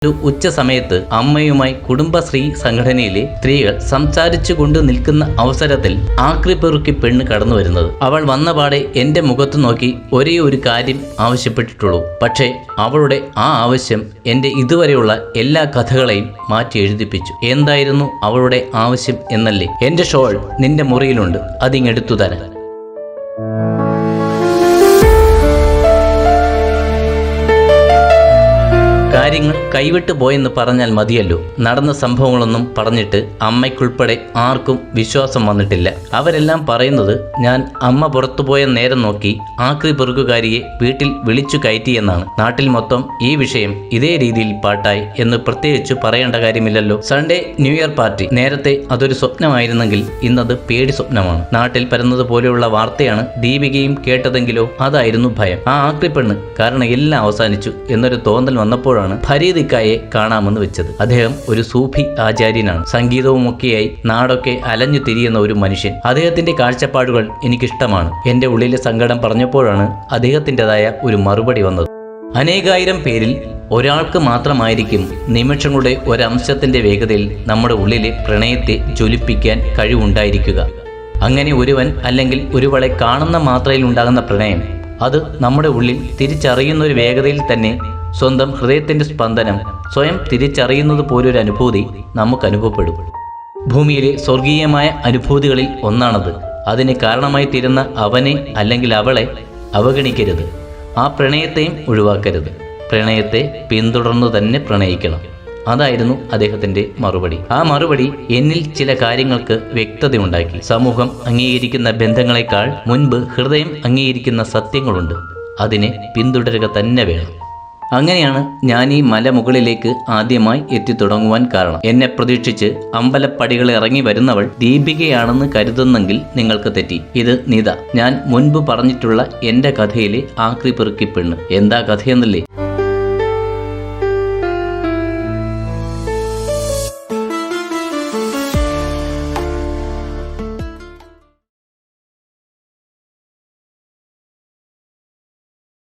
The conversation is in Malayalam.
ഒരു ഉച്ച സമയത്ത് അമ്മയുമായി കുടുംബശ്രീ സംഘടനയിലെ സ്ത്രീകൾ സംസാരിച്ചു കൊണ്ട് നിൽക്കുന്ന അവസരത്തിൽ ആക്രിപ്പെറുക്കി പെണ്ണ് കടന്നു വരുന്നത്. അവൾ വന്നപാടെ എന്റെ മുഖത്ത് നോക്കി ഒരേ ഒരു കാര്യം ആവശ്യപ്പെട്ടിട്ടുള്ളൂ. പക്ഷേ അവളുടെ ആ ആവശ്യം എന്റെ ഇതുവരെയുള്ള എല്ലാ കഥകളെയും മാറ്റി എഴുതിപ്പിച്ചു. എന്തായിരുന്നു അവളുടെ ആവശ്യം എന്നല്ലേ? എന്റെ ഷോൾ നിന്റെ മുറിയിലുണ്ട്, അതിങ്ങെടുത്തു തരാൻ. കാര്യങ്ങൾ കൈവിട്ടു പോയെന്ന് പറഞ്ഞാൽ മതിയല്ലോ. നടന്ന സംഭവങ്ങളൊന്നും പറഞ്ഞിട്ട് അമ്മയ്ക്കുൾപ്പെടെ ആർക്കും വിശ്വാസം വന്നിട്ടില്ല. അവരെല്ലാം പറയുന്നത് ഞാൻ അമ്മ പുറത്തുപോയ നേരം നോക്കി ആക്രി പെറുക്കുകാരിയെ വീട്ടിൽ വിളിച്ചു കയറ്റിയെന്നാണ്. നാട്ടിൽ മൊത്തം ഈ വിഷയം ഇതേ രീതിയിൽ പാട്ടായി എന്ന് പ്രത്യേകിച്ച് പറയേണ്ട കാര്യമില്ലല്ലോ. Sunday new year party. നേരത്തെ അതൊരു സ്വപ്നമായിരുന്നെങ്കിൽ ഇന്നത് പേടി സ്വപ്നമാണ്. നാട്ടിൽ പരന്നത് പോലെയുള്ള വാർത്തയാണ് ദീപികയും കേട്ടതെങ്കിലോ അതായിരുന്നു ഭയം. ആ ആക്രി പെണ്ണ് കാരണം എല്ലാം അവസാനിച്ചു എന്നൊരു തോന്നൽ വന്നപ്പോഴാണ് ഫരീദിക്കായെ കാണാമെന്ന് വെച്ചത്. അദ്ദേഹം ഒരു സൂഫി ആചാര്യനാണ്. സംഗീതവുമൊക്കെയായി നാടൊക്കെ അലഞ്ഞു തിരിയുന്ന ഒരു മനുഷ്യൻ. അദ്ദേഹത്തിന്റെ കാഴ്ചപ്പാടുകൾ എനിക്കിഷ്ടമാണ്. എന്റെ ഉള്ളിലെ സങ്കടം പറഞ്ഞപ്പോഴാണ് അദ്ദേഹത്തിൻ്റെതായ ഒരു മറുപടി വന്നത്. അനേകായിരം പേരിൽ ഒരാൾക്ക് മാത്രമായിരിക്കും നിമിഷങ്ങളുടെ ഒരംശത്തിന്റെ വേഗതയിൽ നമ്മുടെ ഉള്ളിലെ പ്രണയത്തെ ജ്വലിപ്പിക്കാൻ കഴിവുണ്ടായിരിക്കുക. അങ്ങനെ ഒരുവൻ അല്ലെങ്കിൽ ഒരുവളെ കാണുന്ന മാത്രയിൽ ഉണ്ടാകുന്ന പ്രണയം, അത് നമ്മുടെ ഉള്ളിൽ തിരിച്ചറിയുന്ന ഒരു വേഗതയിൽ തന്നെ സ്വന്തം ഹൃദയത്തിന്റെ സ്പന്ദനം സ്വയം തിരിച്ചറിയുന്നത് പോലൊരു അനുഭൂതി നമുക്ക് അനുഭവപ്പെടും. ഭൂമിയിലെ സ്വർഗീയമായ അനുഭൂതികളിൽ ഒന്നാണത്. അതിന് കാരണമായി തീരുന്ന അവനെ അല്ലെങ്കിൽ അവളെ അവഗണിക്കരുത്. ആ പ്രണയത്തെയും ഒഴിവാക്കരുത്. പ്രണയത്തെ പിന്തുടർന്നു തന്നെ പ്രണയിക്കണം. അതായിരുന്നു അദ്ദേഹത്തിന്റെ മറുപടി. ആ മറുപടി എന്നിൽ ചില കാര്യങ്ങൾക്ക് വ്യക്തതയുണ്ടാക്കി. സമൂഹം അംഗീകരിക്കുന്ന ബന്ധങ്ങളെക്കാൾ മുൻപ് ഹൃദയം അംഗീകരിക്കുന്ന സത്യങ്ങളുണ്ട്. അതിനെ പിന്തുടരുക തന്നെ വേണം. അങ്ങനെയാണ് ഞാൻ ഈ മലമുകളിലേക്ക് ആദ്യമായി എത്തിത്തുടങ്ങുവാൻ കാരണം. എന്നെ പ്രതീക്ഷിച്ച് അമ്പലപ്പടികൾ ഇറങ്ങി വരുന്നവൾ ദീപികയാണെന്ന് കരുതുന്നെങ്കിൽ നിങ്ങൾക്ക് തെറ്റി. ഇത് നിത, ഞാൻ മുൻപ് പറഞ്ഞിട്ടുള്ള എന്റെ കഥയിലെ ആക്രി പെറുക്കി പെണ്ണ്. എന്താ കഥയെന്നല്ലേ?